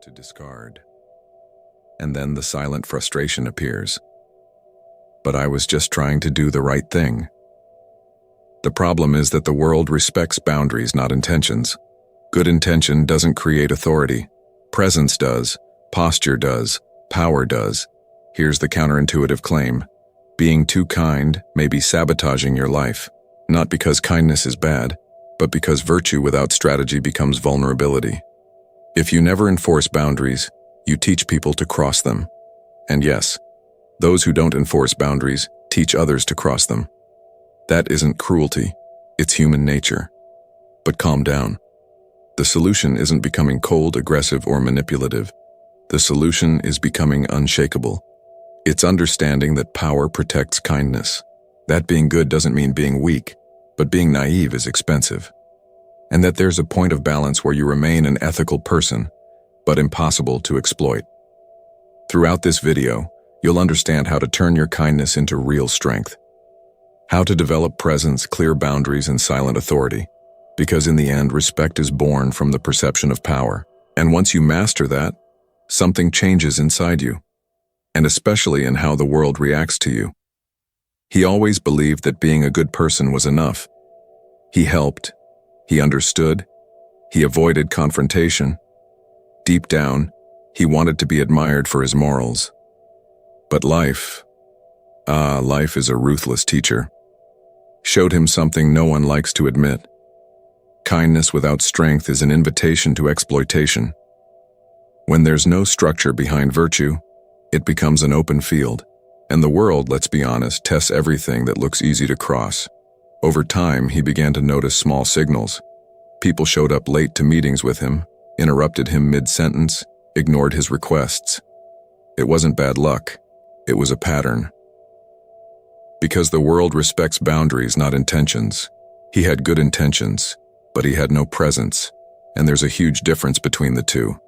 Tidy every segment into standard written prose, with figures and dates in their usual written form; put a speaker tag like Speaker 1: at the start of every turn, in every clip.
Speaker 1: to discard. And then the silent frustration appears. But I was just trying to do the right thing. The problem is that the world respects boundaries, not intentions. Good intention doesn't create authority. Presence does, posture does, power does. Here's the counterintuitive claim. Being too kind may be sabotaging your life, not because kindness is bad, but because virtue without strategy becomes vulnerability. If you never enforce boundaries, you teach people to cross them. And yes, those who don't enforce boundaries teach others to cross them. That isn't cruelty, it's human nature. But calm down. The solution isn't becoming cold, aggressive, or manipulative. The solution is becoming unshakable. It's understanding that power protects kindness. That being good doesn't mean being weak, but being naive is expensive. And that there's a point of balance where you remain an ethical person, but impossible to exploit. Throughout this video, you'll understand how to turn your kindness into real strength. How to develop presence, clear boundaries, and silent authority. Because in the end, respect is born from the perception of power. And once you master that, something changes inside you. And especially in how the world reacts to you. He always believed that being a good person was enough. He helped. He understood. He avoided confrontation. Deep down, he wanted to be admired for his morals. But life is a ruthless teacher. Showed him something no one likes to admit. Kindness without strength is an invitation to exploitation. When there's no structure behind virtue, it becomes an open field. And the world, let's be honest, tests everything that looks easy to cross. Over time, he began to notice small signals. People showed up late to meetings with him, interrupted him mid-sentence, ignored his requests. It wasn't bad luck. It was a pattern. Because the world respects boundaries, not intentions. He had good intentions, but he had no presence, and there's a huge difference between the two.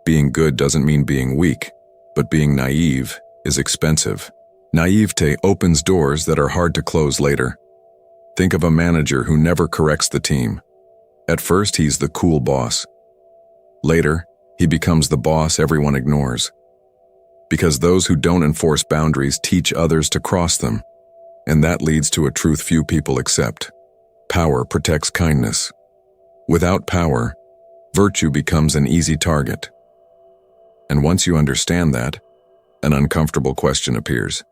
Speaker 1: Being good doesn't mean being weak, but being naive is expensive. Naivete opens doors that are hard to close later. Think of a manager who never corrects the team. At first, he's the cool boss. Later, he becomes the boss everyone ignores. Because those who don't enforce boundaries teach others to cross them. And that leads to a truth few people accept. Power protects kindness. Without power, virtue becomes an easy target. And once you understand that, an uncomfortable question appears.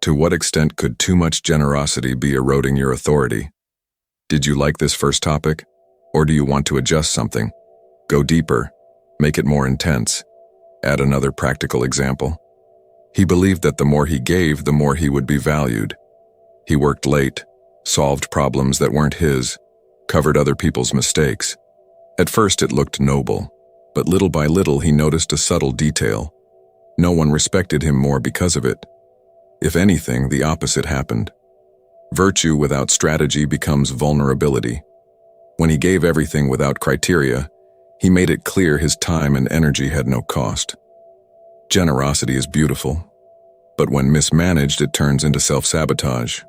Speaker 1: To what extent could too much generosity be eroding your authority? Did you like this first topic? Or do you want to adjust something? Go deeper. Make it more intense. Add another practical example. He believed that the more he gave, the more he would be valued. He worked late, solved problems that weren't his, covered other people's mistakes. At first it looked noble, but little by little he noticed a subtle detail. No one respected him more because of it. If anything, the opposite happened. Virtue without strategy becomes vulnerability. When he gave everything without criteria, he made it clear his time and energy had no cost. Generosity is beautiful, but when mismanaged, it turns into self-sabotage.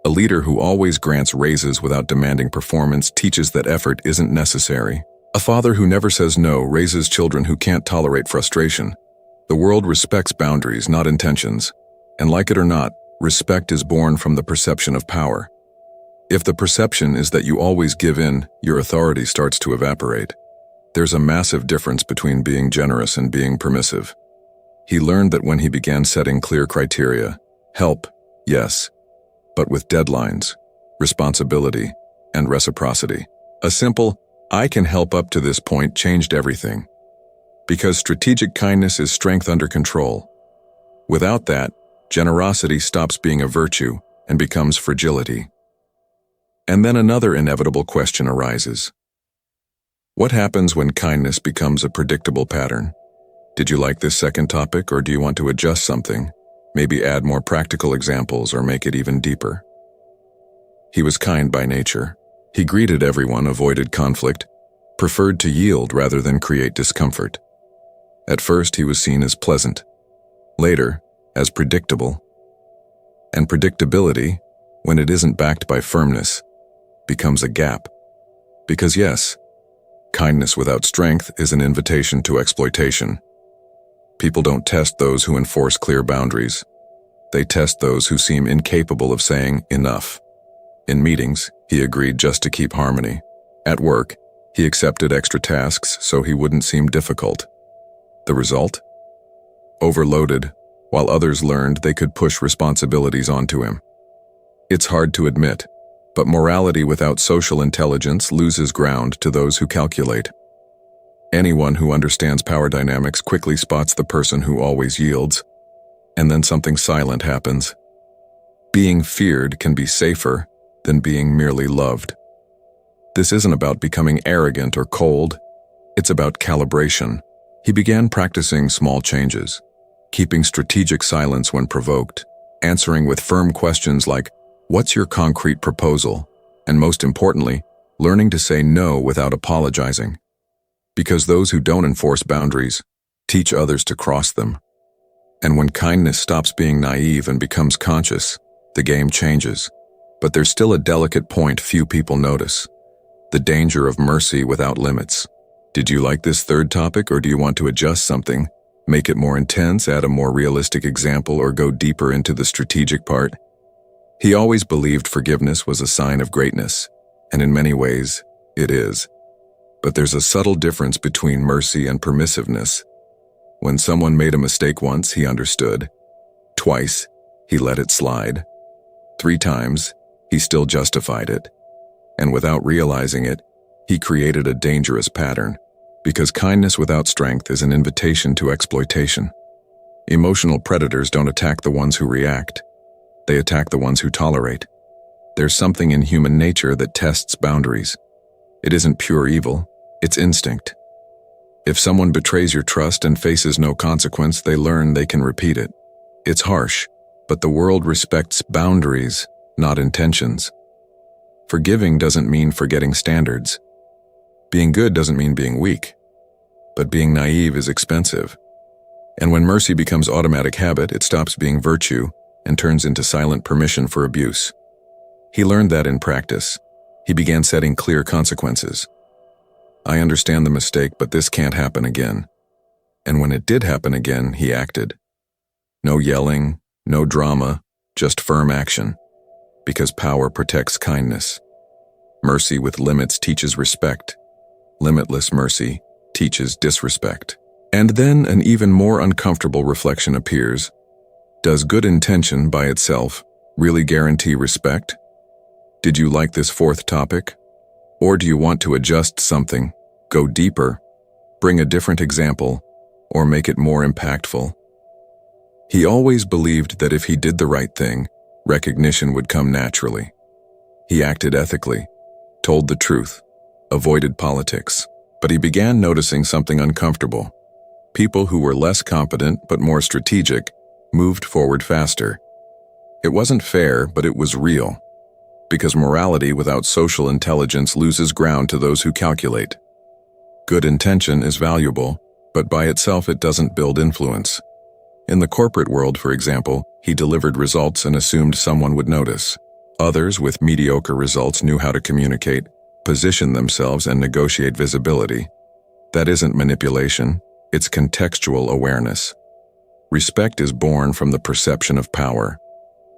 Speaker 1: A leader who always grants raises without demanding performance teaches that effort isn't necessary. A father who never says no raises children who can't tolerate frustration. The world respects boundaries, not intentions. And like it or not, respect is born from the perception of power. If the perception is that you always give in, your authority starts to evaporate. There's a massive difference between being generous and being permissive. He learned that when he began setting clear criteria, help, yes, but with deadlines, responsibility, and reciprocity. A simple, I can help up to this point changed everything. Because strategic kindness is strength under control. Without that, generosity stops being a virtue and becomes fragility. And then another inevitable question arises. What happens when kindness becomes a predictable pattern? Did you like this second topic, or do you want to adjust something? Maybe add more practical examples or make it even deeper. He was kind by nature. He greeted everyone, avoided conflict, preferred to yield rather than create discomfort. At first, he was seen as pleasant. Later, as predictable. And predictability, when it isn't backed by firmness, becomes a gap. Because yes, Kindness without strength is an invitation to exploitation. People don't test those who enforce clear boundaries. They test those who seem incapable of saying enough. In meetings, he agreed just to keep harmony. At work, he accepted extra tasks so he wouldn't seem difficult. The result? Overloaded, while others learned they could push responsibilities onto him. It's hard to admit, but morality without social intelligence loses ground to those who calculate. Anyone who understands power dynamics quickly spots the person who always yields, and then something silent happens. Being feared can be safer than being merely loved. This isn't about becoming arrogant or cold, it's about calibration. He began practicing small changes, keeping strategic silence when provoked, answering with firm questions like, "What's your concrete proposal?" And most importantly, learning to say no without apologizing. Because those who don't enforce boundaries teach others to cross them. And when kindness stops being naive and becomes conscious, the game changes. But there's still a delicate point few people notice: the danger of mercy without limits. Did you like this third topic, or do you want to adjust something, make it more intense, add a more realistic example, or go deeper into the strategic part? He always believed forgiveness was a sign of greatness, and in many ways, it is. But there's a subtle difference between mercy and permissiveness. When someone made a mistake once, he understood. Twice, he let it slide. 3 times, he still justified it. And without realizing it, he created a dangerous pattern, because kindness without strength is an invitation to exploitation. Emotional predators don't attack the ones who react. They attack the ones who tolerate. There's something in human nature that tests boundaries. It isn't pure evil, it's instinct. If someone betrays your trust and faces no consequence, they learn they can repeat it. It's harsh, but the world respects boundaries, not intentions. Forgiving doesn't mean forgetting standards. Being good doesn't mean being weak. But being naive is expensive. And when mercy becomes automatic habit, it stops being virtue and turns into silent permission for abuse. He learned that in practice. He began setting clear consequences. I understand the mistake, but this can't happen again. And when it did happen again, he acted. No yelling, no drama, just firm action. Because power protects kindness. Mercy with limits teaches respect. Limitless mercy teaches disrespect. And then an even more uncomfortable reflection appears. Does good intention by itself really guarantee respect? Did you like this 4th topic? Or do you want to adjust something, go deeper, bring a different example, or make it more impactful? He always believed that if he did the right thing, recognition would come naturally. He acted ethically, told the truth, avoided politics, but he began noticing something uncomfortable. People who were less competent but more strategic moved forward faster. It wasn't fair, but it was real. Because morality without social intelligence loses ground to those who calculate. Good intention is valuable, but by itself it doesn't build influence. In the corporate world, for example, he delivered results and assumed someone would notice. Others with mediocre results knew how to communicate, position themselves, and negotiate visibility. That isn't manipulation, it's contextual awareness. Respect is born from the perception of power.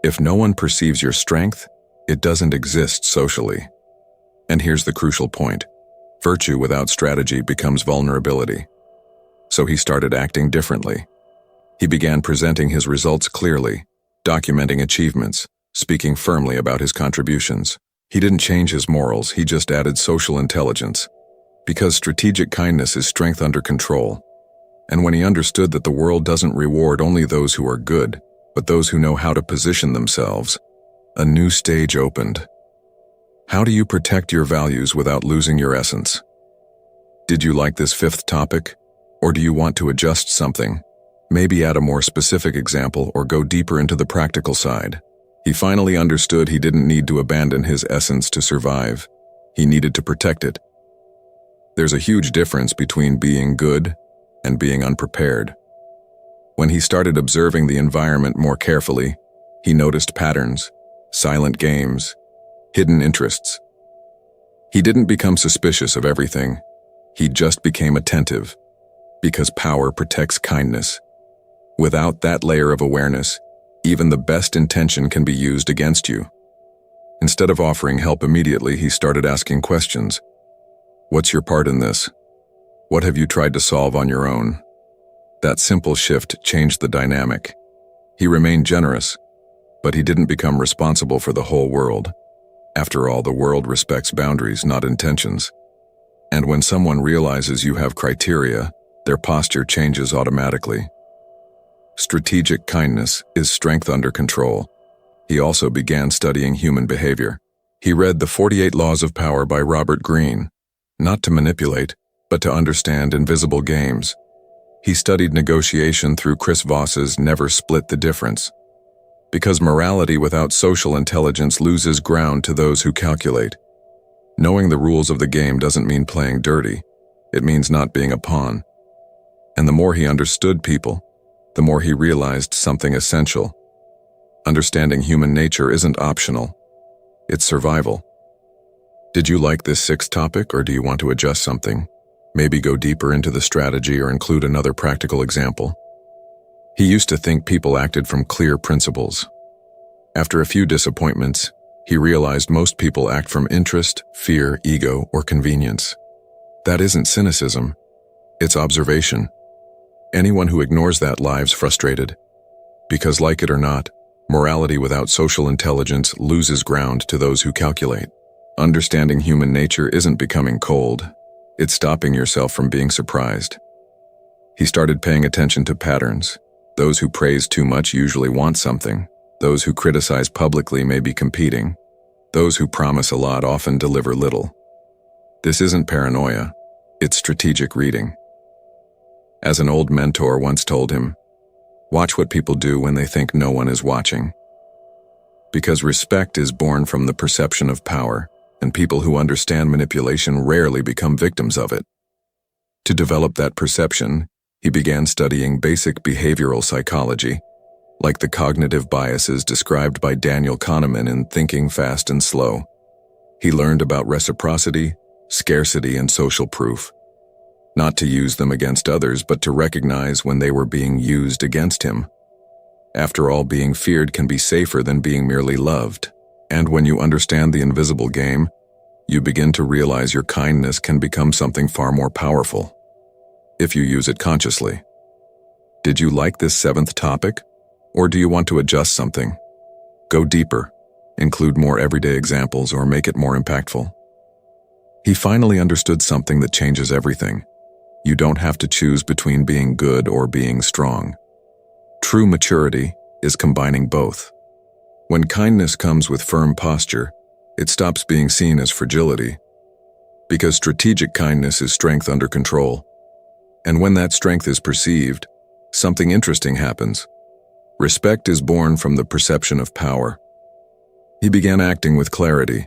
Speaker 1: If no one perceives your strength, it doesn't exist socially. And here's the crucial point. Virtue without strategy becomes vulnerability. So he started acting differently. He began presenting his results clearly, documenting achievements, speaking firmly about his contributions. He didn't change his morals, he just added social intelligence. Because strategic kindness is strength under control. And when he understood that the world doesn't reward only those who are good, but those who know how to position themselves, a new stage opened. How do you protect your values without losing your essence? Did you like this 5th topic? Or do you want to adjust something? Maybe add a more specific example or go deeper into the practical side. He finally understood he didn't need to abandon his essence to survive. He needed to protect it. There's a huge difference between being good and being unprepared. When he started observing the environment more carefully, he noticed patterns, silent games, hidden interests. He didn't become suspicious of everything. He just became attentive, because power protects kindness. Without that layer of awareness, even the best intention can be used against you. Instead of offering help immediately, he started asking questions. What's your part in this? What have you tried to solve on your own? That simple shift changed the dynamic. He remained generous, but he didn't become responsible for the whole world. After all, the world respects boundaries, not intentions. And when someone realizes you have criteria, their posture changes automatically. Strategic kindness is strength under control. He also began studying human behavior. He read The 48 Laws of Power by Robert Greene, not to manipulate, but to understand invisible games. He studied negotiation through Chris Voss's Never Split the Difference. Because morality without social intelligence loses ground to those who calculate. Knowing the rules of the game doesn't mean playing dirty. It means not being a pawn. And the more he understood people, the more he realized something essential. Understanding human nature isn't optional. It's survival. Did you like this sixth topic, or do you want to adjust something? Maybe go deeper into the strategy or include another practical example. He used to think people acted from clear principles. After a few disappointments, he realized most people act from interest, fear, ego, or convenience. That isn't cynicism. It's observation. Anyone who ignores that lives frustrated. Because, like it or not, morality without social intelligence loses ground to those who calculate. Understanding human nature isn't becoming cold. It's stopping yourself from being surprised. He started paying attention to patterns. Those who praise too much usually want something. Those who criticize publicly may be competing. Those who promise a lot often deliver little. This isn't paranoia. It's strategic reading. As an old mentor once told him, watch what people do when they think no one is watching. Because respect is born from the perception of power, and people who understand manipulation rarely become victims of it. To develop that perception, he began studying basic behavioral psychology, like the cognitive biases described by Daniel Kahneman in Thinking Fast and Slow. He learned about reciprocity, scarcity, and social proof. Not to use them against others, but to recognize when they were being used against him. After all, being feared can be safer than being merely loved. And when you understand the invisible game, you begin to realize your kindness can become something far more powerful, if you use it consciously. Did you like this seventh topic? Or do you want to adjust something? Go deeper, include more everyday examples, or make it more impactful. He finally understood something that changes everything. You don't have to choose between being good or being strong. True maturity is combining both. When kindness comes with firm posture, it stops being seen as fragility. Because strategic kindness is strength under control. And when that strength is perceived, something interesting happens. Respect is born from the perception of power. He began acting with clarity.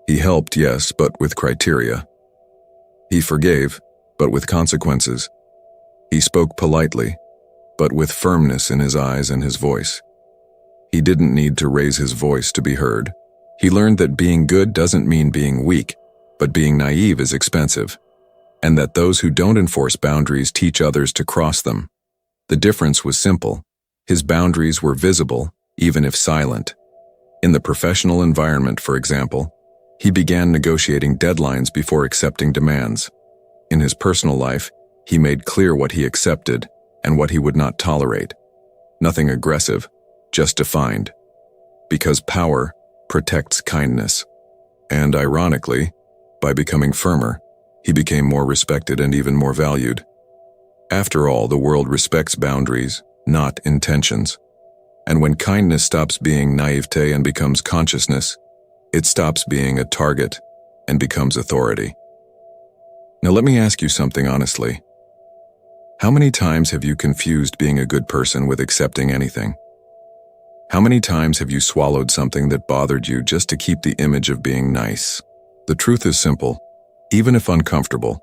Speaker 1: He helped, yes, but with criteria. He forgave, but with consequences. He spoke politely, but with firmness in his eyes and his voice. He didn't need to raise his voice to be heard. He learned that being good doesn't mean being weak, but being naive is expensive, and that those who don't enforce boundaries teach others to cross them. The difference was simple. His boundaries were visible, even if silent. In the professional environment, for example, he began negotiating deadlines before accepting demands. In his personal life, he made clear what he accepted and what he would not tolerate. Nothing aggressive, just defined. Because power protects kindness. And ironically, by becoming firmer, he became more respected and even more valued. After all, the world respects boundaries, not intentions. And when kindness stops being naivete and becomes consciousness, it stops being a target and becomes authority. Now let me ask you something honestly. How many times have you confused being a good person with accepting anything? How many times have you swallowed something that bothered you just to keep the image of being nice? The truth is simple, even if uncomfortable.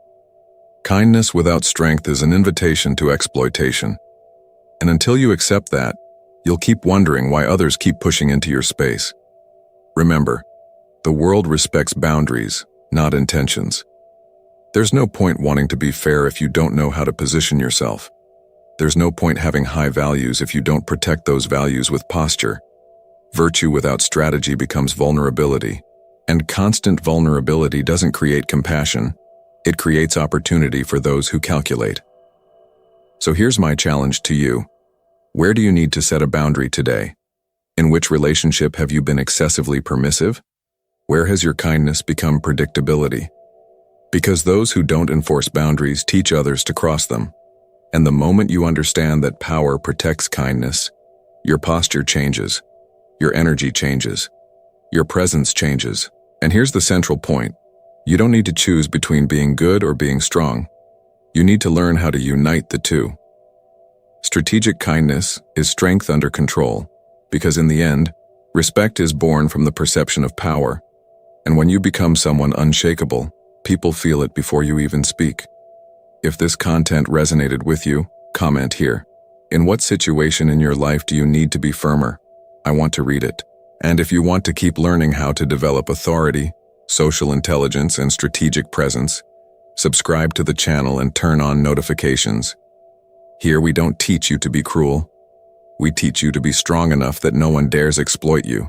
Speaker 1: Kindness without strength is an invitation to exploitation. And until you accept that, you'll keep wondering why others keep pushing into your space. Remember, the world respects boundaries, not intentions. There's no point wanting to be fair if you don't know how to position yourself. There's no point having high values if you don't protect those values with posture. Virtue without strategy becomes vulnerability, and constant vulnerability doesn't create compassion. It creates opportunity for those who calculate. So here's my challenge to you. Where do you need to set a boundary today? In which relationship have you been excessively permissive? Where has your kindness become predictability? Because those who don't enforce boundaries teach others to cross them. And the moment you understand that power protects kindness, your posture changes, your energy changes, your presence changes. And here's the central point. You don't need to choose between being good or being strong. You need to learn how to unite the two. Strategic kindness is strength under control, because in the end, respect is born from the perception of power. And when you become someone unshakable, people feel it before you even speak. If this content resonated with you, comment here. In what situation in your life do you need to be firmer? I want to read it. And if you want to keep learning how to develop authority, social intelligence, and strategic presence, subscribe to the channel and turn on notifications. Here we don't teach you to be cruel. We teach you to be strong enough that no one dares exploit you.